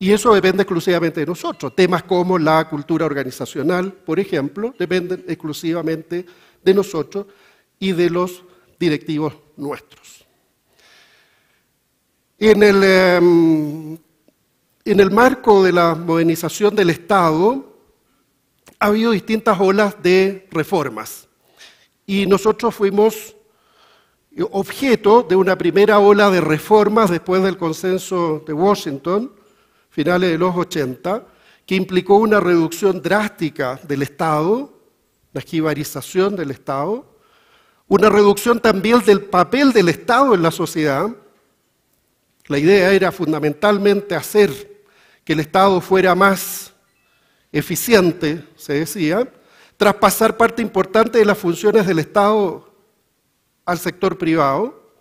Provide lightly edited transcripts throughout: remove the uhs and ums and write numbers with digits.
Y eso depende exclusivamente de nosotros. Temas como la cultura organizacional, por ejemplo, dependen exclusivamente de nosotros y de los directivos nuestros. En el marco de la modernización del Estado, ha habido distintas olas de reformas. Y nosotros fuimos objeto de una primera ola de reformas después del consenso de Washington, finales de los 80, que implicó una reducción drástica del Estado, la jibarización del Estado, una reducción también del papel del Estado en la sociedad. La idea era fundamentalmente hacer que el Estado fuera más eficiente, se decía, traspasar parte importante de las funciones del Estado al sector privado,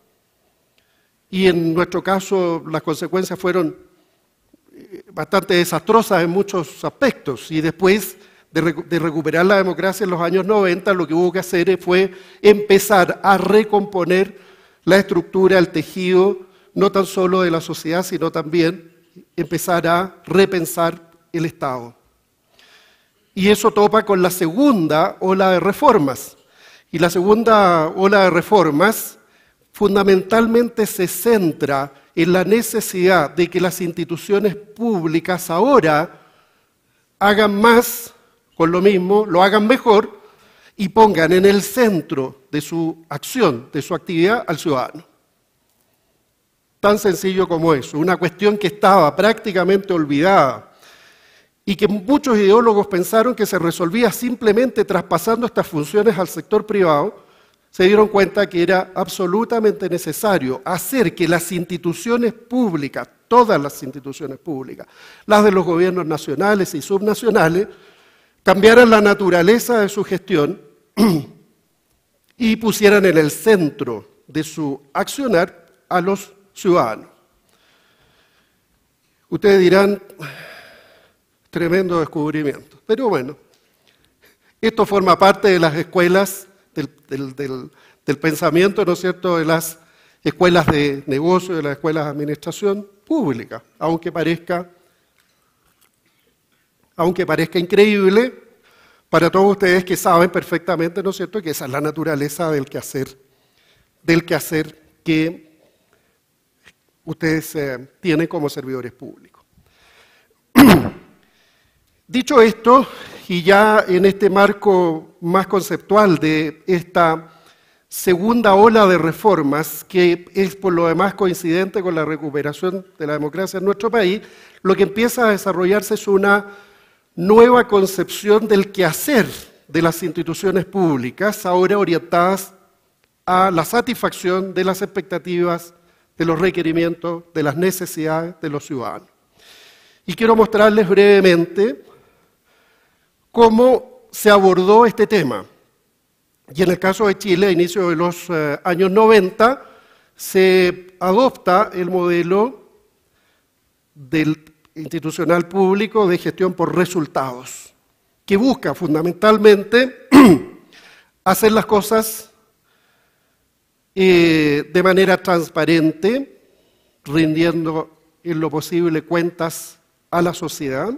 y en nuestro caso las consecuencias fueron bastante desastrosas en muchos aspectos, y después de recuperar la democracia en los años 90, lo que hubo que hacer fue empezar a recomponer la estructura, el tejido, no tan solo de la sociedad, sino también empezar a repensar el Estado. Y eso topa con la segunda ola de reformas. Y la segunda ola de reformas fundamentalmente se centra en la necesidad de que las instituciones públicas ahora hagan más con lo mismo, lo hagan mejor y pongan en el centro de su acción, de su actividad, al ciudadano. Tan sencillo como eso, una cuestión que estaba prácticamente olvidada y que muchos ideólogos pensaron que se resolvía simplemente traspasando estas funciones al sector privado. Se dieron cuenta que era absolutamente necesario hacer que las instituciones públicas, todas las instituciones públicas, las de los gobiernos nacionales y subnacionales, cambiaran la naturaleza de su gestión y pusieran en el centro de su accionar a los ciudadanos. Ustedes dirán, tremendo descubrimiento, pero bueno, esto forma parte de las escuelas del pensamiento, ¿no es cierto?, de las escuelas de negocio, de las escuelas de administración pública, aunque parezca increíble para todos ustedes que saben perfectamente, ¿no es cierto?, que esa es la naturaleza del quehacer que ustedes tienen como servidores públicos. Dicho esto, y ya en este marco más conceptual de esta segunda ola de reformas, que es por lo demás coincidente con la recuperación de la democracia en nuestro país, lo que empieza a desarrollarse es una nueva concepción del quehacer de las instituciones públicas, ahora orientadas a la satisfacción de las expectativas, de los requerimientos, de las necesidades de los ciudadanos. Y quiero mostrarles brevemente cómo se abordó este tema. Y en el caso de Chile, a inicios de los años 90, se adopta el modelo del institucional público de gestión por resultados, que busca fundamentalmente hacer las cosas de manera transparente, rindiendo en lo posible cuentas a la sociedad,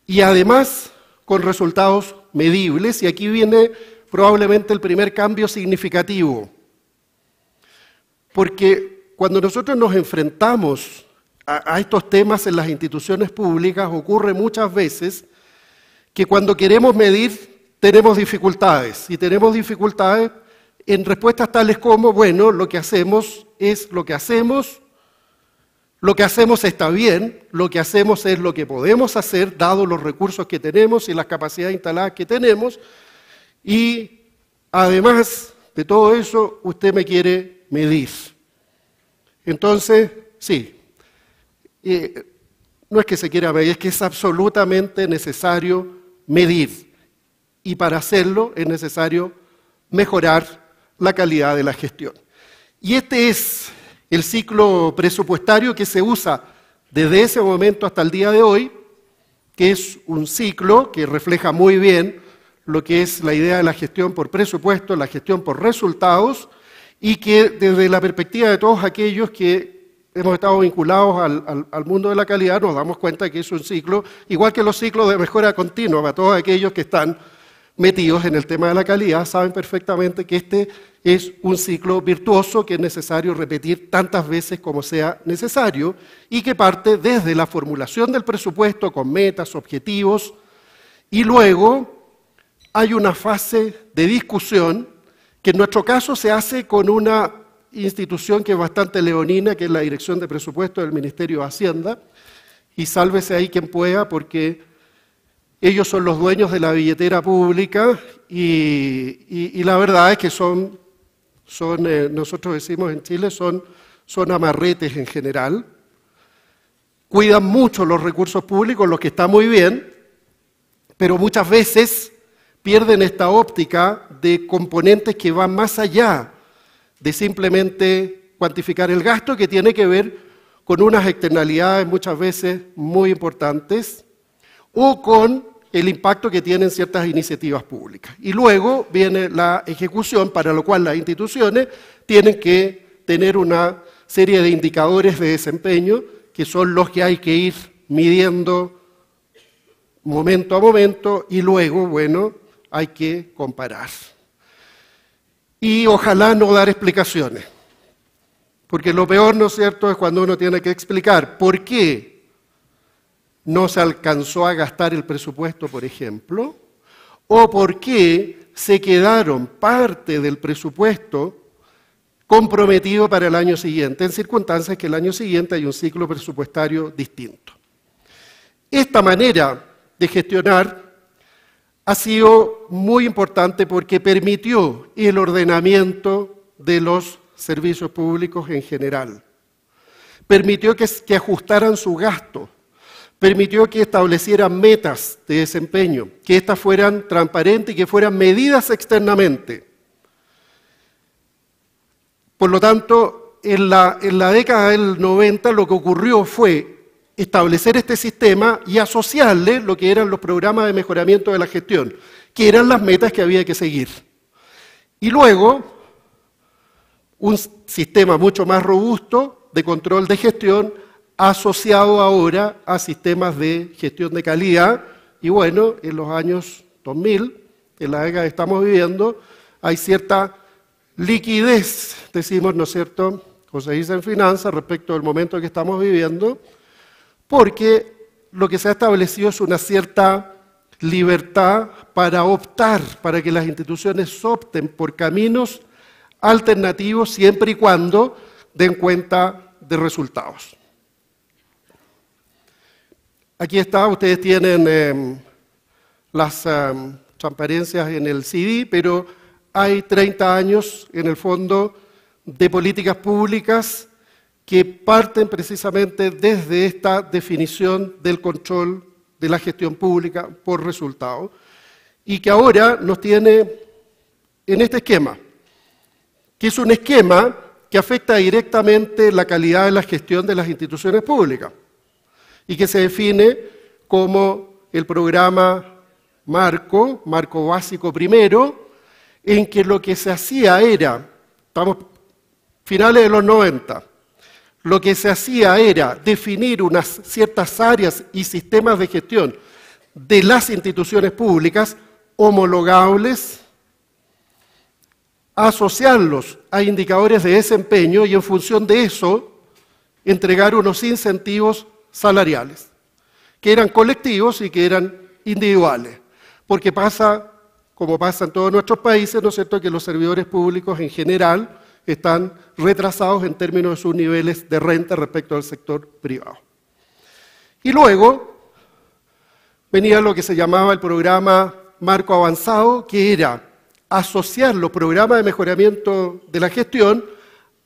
y además con resultados medibles, y aquí viene probablemente el primer cambio significativo, porque cuando nosotros nos enfrentamos a estos temas en las instituciones públicas, ocurre muchas veces que cuando queremos medir tenemos dificultades, y tenemos dificultades en respuestas tales como, bueno, lo que hacemos es lo que hacemos está bien, lo que hacemos es lo que podemos hacer, dado los recursos que tenemos y las capacidades instaladas que tenemos, y además de todo eso, usted me quiere medir. Entonces, sí, no es que se quiera medir, es que es absolutamente necesario medir, y para hacerlo es necesario mejorar la calidad de la gestión. Y este es el ciclo presupuestario que se usa desde ese momento hasta el día de hoy, que es un ciclo que refleja muy bien lo que es la idea de la gestión por presupuesto, la gestión por resultados, y que desde la perspectiva de todos aquellos que hemos estado vinculados al mundo de la calidad, nos damos cuenta que es un ciclo, igual que los ciclos de mejora continua, para todos aquellos que están metidos en el tema de la calidad, saben perfectamente que este es un ciclo virtuoso que es necesario repetir tantas veces como sea necesario y que parte desde la formulación del presupuesto con metas, objetivos, y luego hay una fase de discusión que en nuestro caso se hace con una institución que es bastante leonina, que es la Dirección de Presupuesto del Ministerio de Hacienda, y sálvese ahí quien pueda, porque ellos son los dueños de la billetera pública y la verdad es que nosotros decimos en Chile, son amarretes en general, cuidan mucho los recursos públicos, lo que está muy bien, pero muchas veces pierden esta óptica de componentes que van más allá de simplemente cuantificar el gasto, que tiene que ver con unas externalidades muchas veces muy importantes o con el impacto que tienen ciertas iniciativas públicas. Y luego viene la ejecución, para lo cual las instituciones tienen que tener una serie de indicadores de desempeño que son los que hay que ir midiendo momento a momento y luego, bueno, hay que comparar. Y ojalá no dar explicaciones, porque lo peor, ¿no es cierto?, es cuando uno tiene que explicar por qué no se alcanzó a gastar el presupuesto, por ejemplo, o por qué se quedaron parte del presupuesto comprometido para el año siguiente, en circunstancias que el año siguiente hay un ciclo presupuestario distinto. Esta manera de gestionar ha sido muy importante porque permitió el ordenamiento de los servicios públicos en general. Permitió que ajustaran su gasto, permitió que establecieran metas de desempeño, que éstas fueran transparentes y que fueran medidas externamente. Por lo tanto, en la década del 90 lo que ocurrió fue establecer este sistema y asociarle lo que eran los programas de mejoramiento de la gestión, que eran las metas que había que seguir. Y luego, un sistema mucho más robusto de control de gestión asociado ahora a sistemas de gestión de calidad. Y bueno, en los años 2000, en la década que estamos viviendo, hay cierta liquidez, decimos, ¿no es cierto?, como se dice en finanzas, respecto al momento que estamos viviendo, porque lo que se ha establecido es una cierta libertad para optar, para que las instituciones opten por caminos alternativos siempre y cuando den cuenta de resultados. Aquí está, ustedes tienen las transparencias en el CD, pero hay 30 años en el fondo de políticas públicas que parten precisamente desde esta definición del control de la gestión pública por resultado y que ahora nos tiene en este esquema, que es un esquema que afecta directamente la calidad de la gestión de las instituciones públicas y que se define como el programa marco básico primero, en que lo que se hacía era, estamos finales de los 90, lo que se hacía era definir unas ciertas áreas y sistemas de gestión de las instituciones públicas homologables, asociarlos a indicadores de desempeño y en función de eso entregar unos incentivos salariales, que eran colectivos y que eran individuales, porque pasa, como pasa en todos nuestros países, ¿no es cierto?, que los servidores públicos en general están retrasados en términos de sus niveles de renta respecto al sector privado. Y luego venía lo que se llamaba el programa Marco Avanzado, que era asociar los programas de mejoramiento de la gestión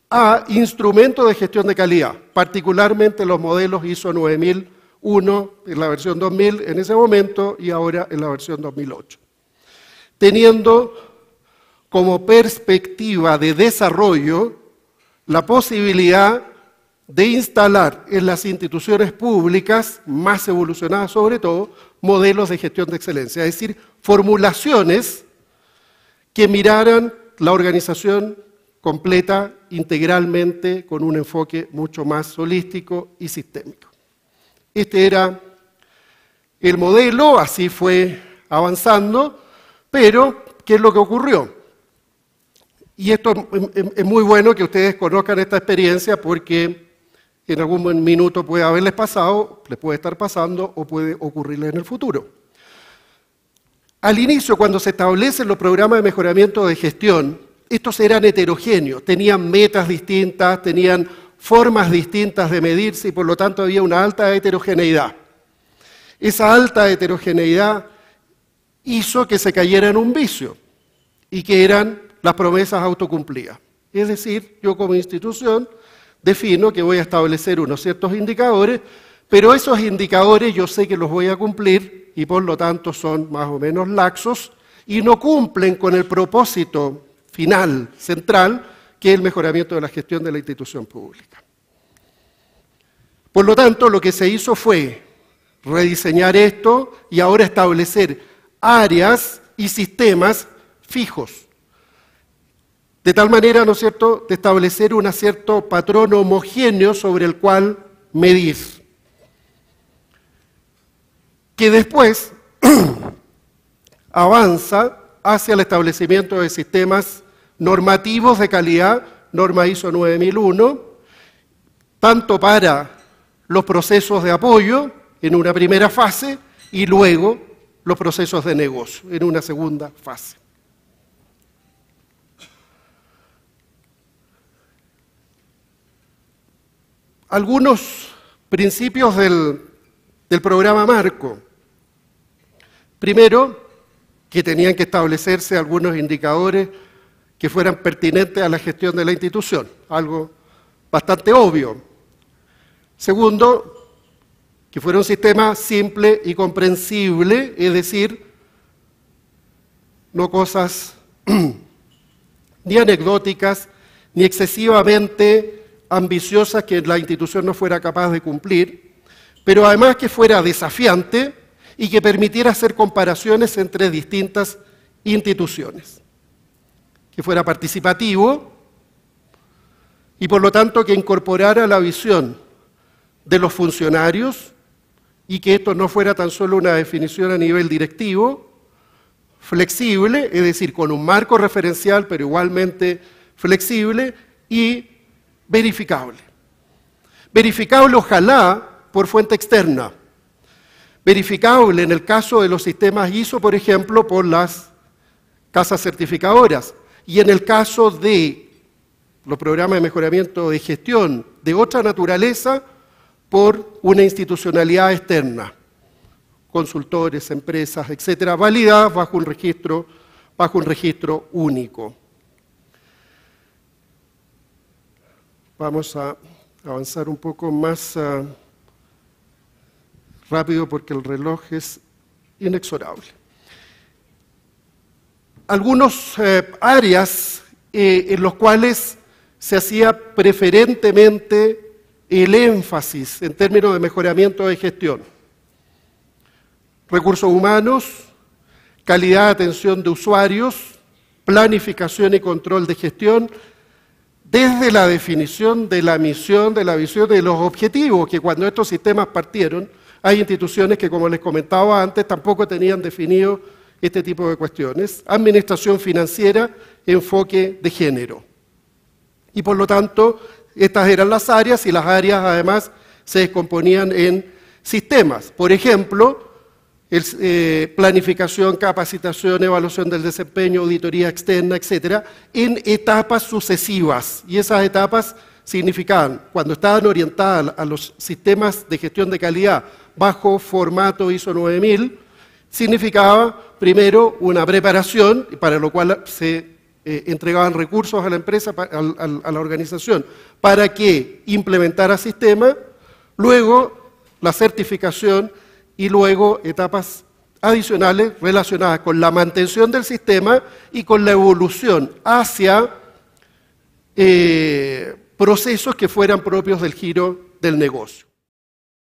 a instrumentos de gestión de calidad, particularmente los modelos ISO 9001 en la versión 2000 en ese momento y ahora en la versión 2008. Teniendo como perspectiva de desarrollo la posibilidad de instalar en las instituciones públicas, más evolucionadas sobre todo, modelos de gestión de excelencia, es decir, formulaciones que miraran la organización completa, integralmente, con un enfoque mucho más holístico y sistémico. Este era el modelo, así fue avanzando, pero ¿qué es lo que ocurrió? Y esto es muy bueno que ustedes conozcan esta experiencia porque en algún minuto puede haberles pasado, les puede estar pasando o puede ocurrirles en el futuro. Al inicio, cuando se establecen los programas de mejoramiento de gestión, estos eran heterogéneos, tenían metas distintas, tenían formas distintas de medirse y por lo tanto había una alta heterogeneidad. Esa alta heterogeneidad hizo que se cayera en un vicio y que eran las promesas autocumplidas. Es decir, yo como institución defino que voy a establecer unos ciertos indicadores, pero esos indicadores yo sé que los voy a cumplir y por lo tanto son más o menos laxos y no cumplen con el propósito final, central, que es el mejoramiento de la gestión de la institución pública. Por lo tanto, lo que se hizo fue rediseñar esto y ahora establecer áreas y sistemas fijos. De tal manera, ¿no es cierto?, de establecer un cierto patrón homogéneo sobre el cual medir. Que después avanza hacia el establecimiento de sistemas normativos de calidad, norma ISO 9001, tanto para los procesos de apoyo en una primera fase y luego los procesos de negocio en una segunda fase. Algunos principios del programa Marco. Primero, que tenían que establecerse algunos indicadores que fueran pertinentes a la gestión de la institución, algo bastante obvio. Segundo, que fuera un sistema simple y comprensible, es decir, no cosas ni anecdóticas, ni excesivamente ambiciosas que la institución no fuera capaz de cumplir, pero además que fuera desafiante y que permitiera hacer comparaciones entre distintas instituciones. Que fuera participativo y por lo tanto que incorporara la visión de los funcionarios y que esto no fuera tan solo una definición a nivel directivo, flexible, es decir, con un marco referencial pero igualmente flexible y verificable. Verificable ojalá por fuente externa. Verificable en el caso de los sistemas ISO, por ejemplo, por las casas certificadoras. Y en el caso de los programas de mejoramiento de gestión de otra naturaleza, por una institucionalidad externa. Consultores, empresas, etcétera, validadas bajo un registro único. Vamos a avanzar un poco más rápido porque el reloj es inexorable. Algunas áreas en las cuales se hacía preferentemente el énfasis en términos de mejoramiento de gestión. Recursos humanos, calidad de atención de usuarios, planificación y control de gestión, desde la definición de la misión, de la visión, de los objetivos, que cuando estos sistemas partieron, hay instituciones que, como les comentaba antes, tampoco tenían definido este tipo de cuestiones. Administración financiera, enfoque de género. Y por lo tanto, estas eran las áreas y las áreas además se descomponían en sistemas. Por ejemplo, planificación, capacitación, evaluación del desempeño, auditoría externa, etcétera, en etapas sucesivas. Y esas etapas significaban, cuando estaban orientadas a los sistemas de gestión de calidad bajo formato ISO 9000, significaba primero una preparación, para lo cual se entregaban recursos a la empresa, a la organización, para que implementara sistema, luego la certificación y luego etapas adicionales relacionadas con la mantención del sistema y con la evolución hacia procesos que fueran propios del giro del negocio.